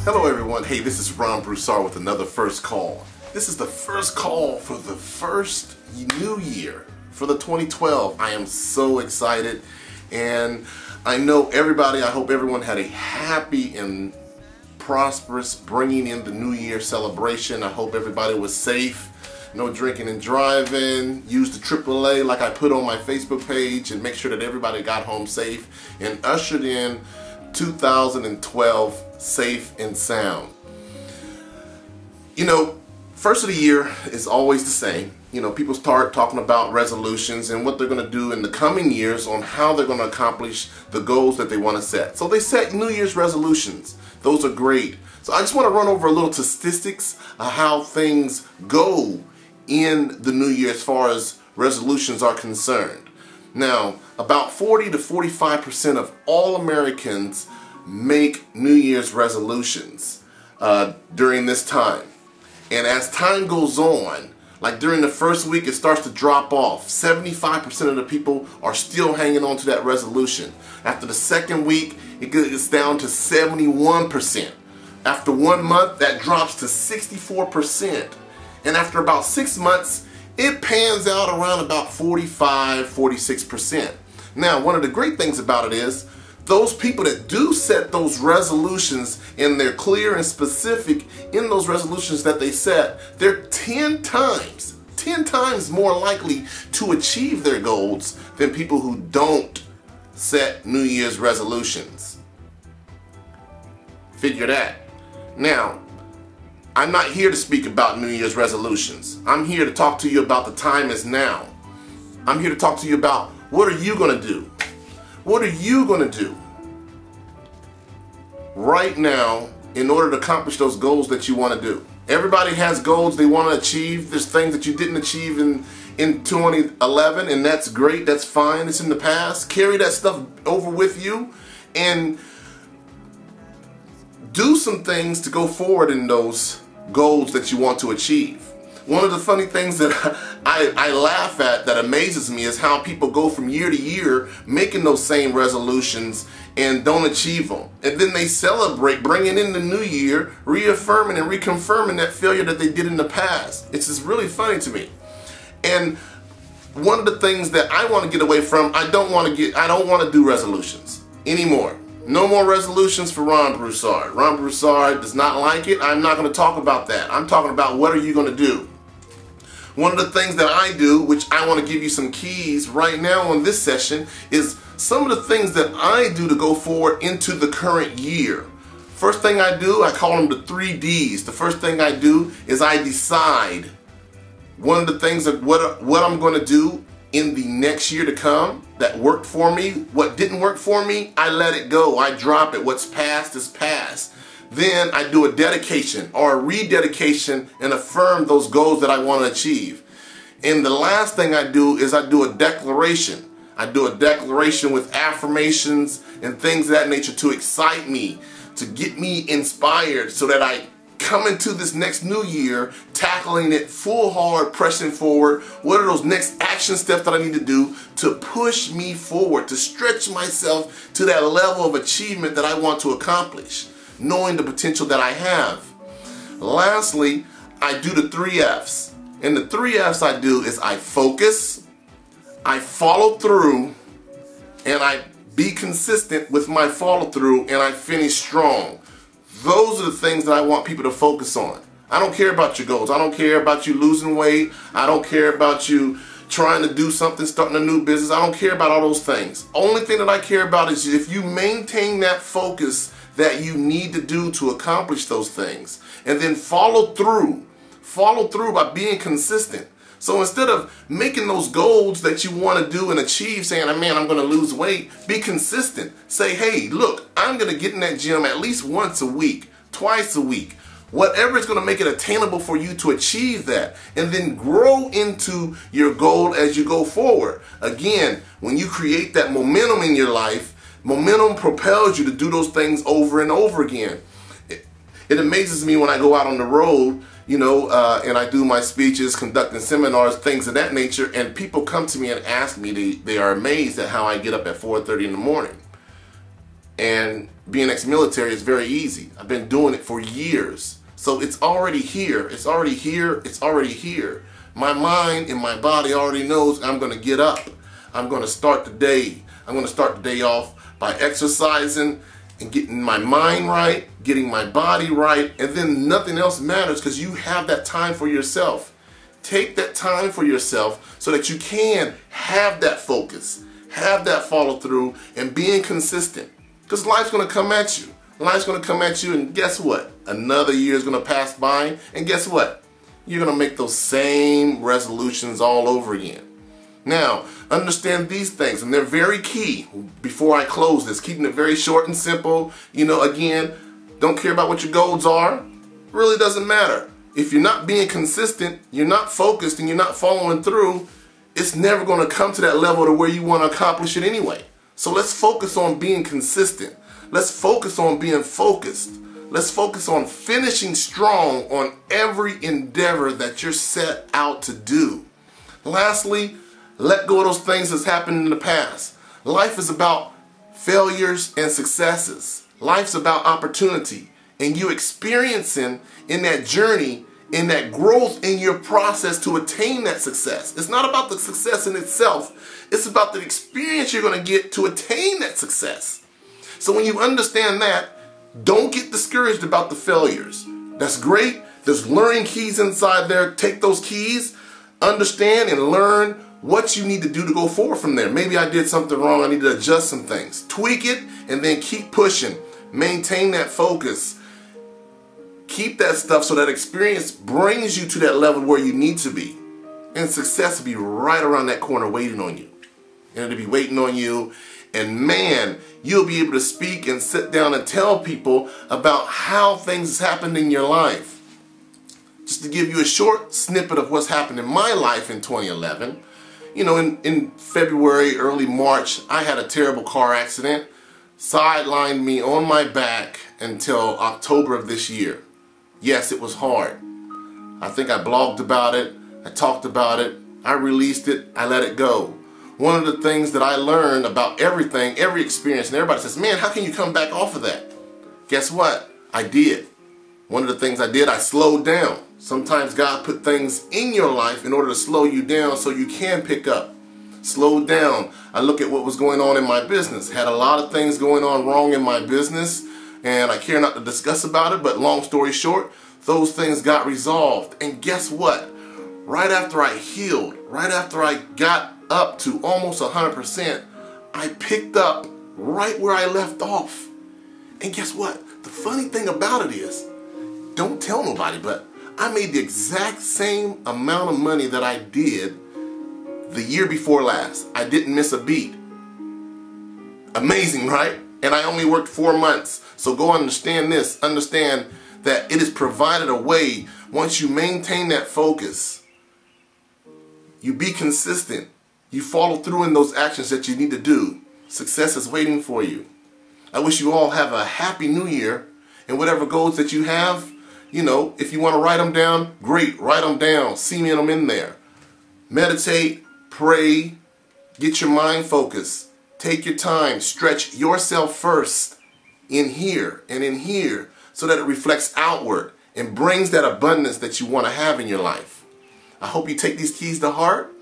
Hello everyone, hey, this is Ron Broussard with another First Call. This is the first call for the first new year, for the 2012. I am so excited, and I know everybody, I hope everyone had a happy and prosperous bringing in the New Year celebration. I hope everybody was safe, no drinking and driving, use the AAA like I put on my Facebook page, and make sure that everybody got home safe and ushered in 2012 safe and sound. You know, first of the year is always the same. You know, people start talking about resolutions and what they're going to do in the coming years on how they're going to accomplish the goals that they want to set. So they set New Year's resolutions. Those are great. So I just want to run over a little statistics of how things go in the new year as far as resolutions are concerned. Now, about 40 to 45% of all Americans make New Year's resolutions during this time. And as time goes on, like during the first week, it starts to drop off. 75% of the people are still hanging on to that resolution. After the second week, it gets down to 71%. After 1 month, that drops to 64%. And after about 6 months, it pans out around about 45, 46%. Now, one of the great things about it is those people that do set those resolutions and they're clear and specific in those resolutions that they set, they're 10 times more likely to achieve their goals than people who don't set New Year's resolutions. Figure that. Now, I'm not here to speak about New Year's resolutions. I'm here to talk to you about the time is now. I'm here to talk to you about what are you going to do? What are you going to do right now in order to accomplish those goals that you want to do? Everybody has goals they want to achieve. There's things that you didn't achieve in 2011, and that's great. That's fine. It's in the past. Carry that stuff over with you and do some things to go forward in those goals that you want to achieve. One of the funny things that I laugh at that amazes me is how people go from year to year making those same resolutions and don't achieve them. And then they celebrate bringing in the new year, reaffirming and reconfirming that failure that they did in the past. It's just really funny to me. And one of the things that I want to get away from, I don't want to do resolutions anymore. No more resolutions for Ron Broussard. Ron Broussard does not like it. I'm not going to talk about that. I'm talking about what are you going to do. One of the things that I do, which I want to give you some keys right now on this session, is some of the things that I do to go forward into the current year. First thing I do, I call them the 3 Ds. The first thing I do is I decide one of the things that what I'm going to do in the next year to come that worked for me. What didn't work for me, I let it go. I drop it. What's past is past. Then I do a dedication or a rededication and affirm those goals that I want to achieve. And the last thing I do is I do a declaration. I do a declaration with affirmations and things of that nature to excite me, to get me inspired so that I come into this next new year tackling it full hard, pressing forward. What are those next action steps that I need to do to push me forward, to stretch myself to that level of achievement that I want to accomplish, knowing the potential that I have. Lastly, I do the 3 F's. And the 3 F's I do is I focus, I follow through, and I be consistent with my follow through, and I finish strong. Those are the things that I want people to focus on. I don't care about your goals. I don't care about you losing weight. I don't care about you trying to do something, starting a new business. I don't care about all those things. Only thing that I care about is if you maintain that focus that you need to do to accomplish those things, and then follow through by being consistent. So instead of making those goals that you want to do and achieve, saying, man, I'm going to lose weight, be consistent. Say, hey, look, I'm going to get in that gym at least once a week, twice a week, whatever is going to make it attainable for you to achieve that, and then grow into your goal as you go forward. Again, when you create that momentum in your life, momentum propels you to do those things over and over again. It amazes me when I go out on the road, you know, and I do my speeches, conducting seminars, things of that nature, and people come to me and ask me, they are amazed at how I get up at 4:30 in the morning. And being ex-military is very easy. I've been doing it for years. So it's already here. It's already here. It's already here. My mind and my body already knows I'm going to get up. I'm going to start the day. I'm going to start the day off by exercising and getting my mind right, getting my body right, and then nothing else matters because you have that time for yourself. Take that time for yourself so that you can have that focus, have that follow through, and being consistent. Because life's going to come at you. Life's going to come at you, and guess what? Another year is going to pass by, and guess what? You're going to make those same resolutions all over again. Now, understand these things, and they're very key. Before I close this, keeping it very short and simple. Again, don't care about what your goals are. Really doesn't matter. If you're not being consistent, you're not focused, and you're not following through, it's never going to come to that level to where you want to accomplish it anyway. So let's focus on being consistent. Let's focus on being focused. Let's focus on finishing strong on every endeavor that you're set out to do. Lastly, let go of those things that's happened in the past. Life is about failures and successes. Life's about opportunity and you experiencing in that journey, in that growth in your process to attain that success. It's not about the success in itself. It's about the experience you're going to get to attain that success. So when you understand that, don't get discouraged about the failures. That's great. There's learning keys inside there. Take those keys, understand and learn what you need to do to go forward from there. Maybe I did something wrong. I need to adjust some things. Tweak it and then keep pushing. Maintain that focus. Keep that stuff so that experience brings you to that level where you need to be. And success will be right around that corner waiting on you. And it'll be waiting on you. And man, you'll be able to speak and sit down and tell people about how things happened in your life. Just to give you a short snippet of what's happened in my life in 2011. In February, early March, I had a terrible car accident. Sidelined me on my back until October of this year. Yes, it was hard. I think I blogged about it. I talked about it. I released it. I let it go. One of the things that I learned about everything, every experience, and everybody says, man, how can you come back off of that? Guess what? I did. One of the things I did, I slowed down. Sometimes God put things in your life in order to slow you down so you can pick up. Slow down. I look at what was going on in my business. Had a lot of things going on wrong in my business, and I care not to discuss about it, but long story short, those things got resolved. And guess what? Right after I healed, right after I got up to almost 100%, I picked up right where I left off. And guess what? The funny thing about it is, don't tell nobody, but I made the exact same amount of money that I did the year before last. I didn't miss a beat. Amazing, right? And I only worked 4 months. So go understand this. Understand that it is provided a way. Once you maintain that focus, you be consistent, you follow through in those actions that you need to do, success is waiting for you. I wish you all have a happy new year, and whatever goals that you have, if you want to write them down, great, write them down, see them in there. Meditate, pray, get your mind focused, take your time, stretch yourself first in here and in here so that it reflects outward and brings that abundance that you want to have in your life. I hope you take these keys to heart.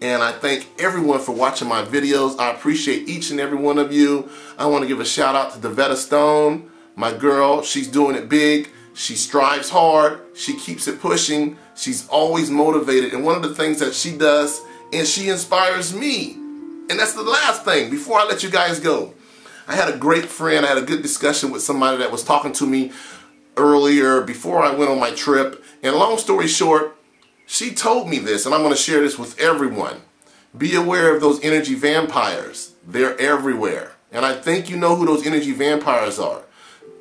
And I thank everyone for watching my videos. I appreciate each and every one of you. I want to give a shout out to Devetta Stone, my girl. She's doing it big. She strives hard. She keeps it pushing. She's always motivated. And one of the things that she does, and she inspires me. And that's the last thing before I let you guys go. I had a great friend. I had a good discussion with somebody that was talking to me earlier before I went on my trip. And long story short, she told me this, and I'm going to share this with everyone. Be aware of those energy vampires. They're everywhere. And I think you know who those energy vampires are.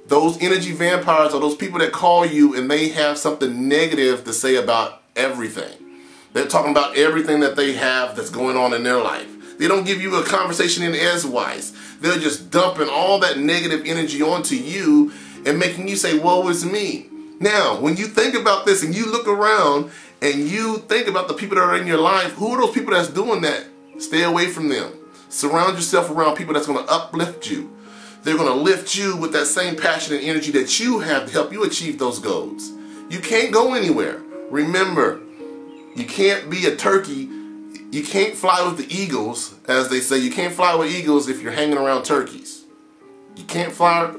Those energy vampires are those people that call you and they have something negative to say about everything. They're talking about everything that they have that's going on in their life. They don't give you a conversation in edgewise. They're just dumping all that negative energy onto you and making you say, woe is me. Now, when you think about this and you look around and you think about the people that are in your life, who are those people that's doing that? Stay away from them. Surround yourself around people that's going to uplift you. They're going to lift you with that same passion and energy that you have to help you achieve those goals. You can't go anywhere. Remember, you can't be a turkey. You can't fly with the eagles, as they say. You can't fly with eagles if you're hanging around turkeys. You can't fly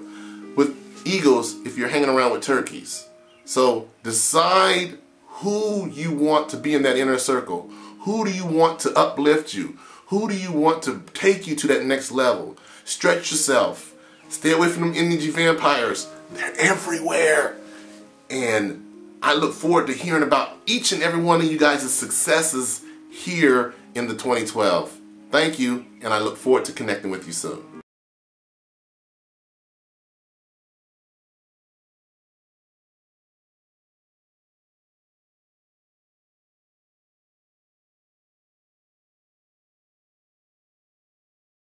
with eagles if you're hanging around with turkeys. So decide who you want to be in that inner circle. Who do you want to uplift you? Who do you want to take you to that next level? Stretch yourself. Stay away from them energy vampires. They're everywhere. And I look forward to hearing about each and every one of you guys' successes here in the 2012. Thank you, and I look forward to connecting with you soon.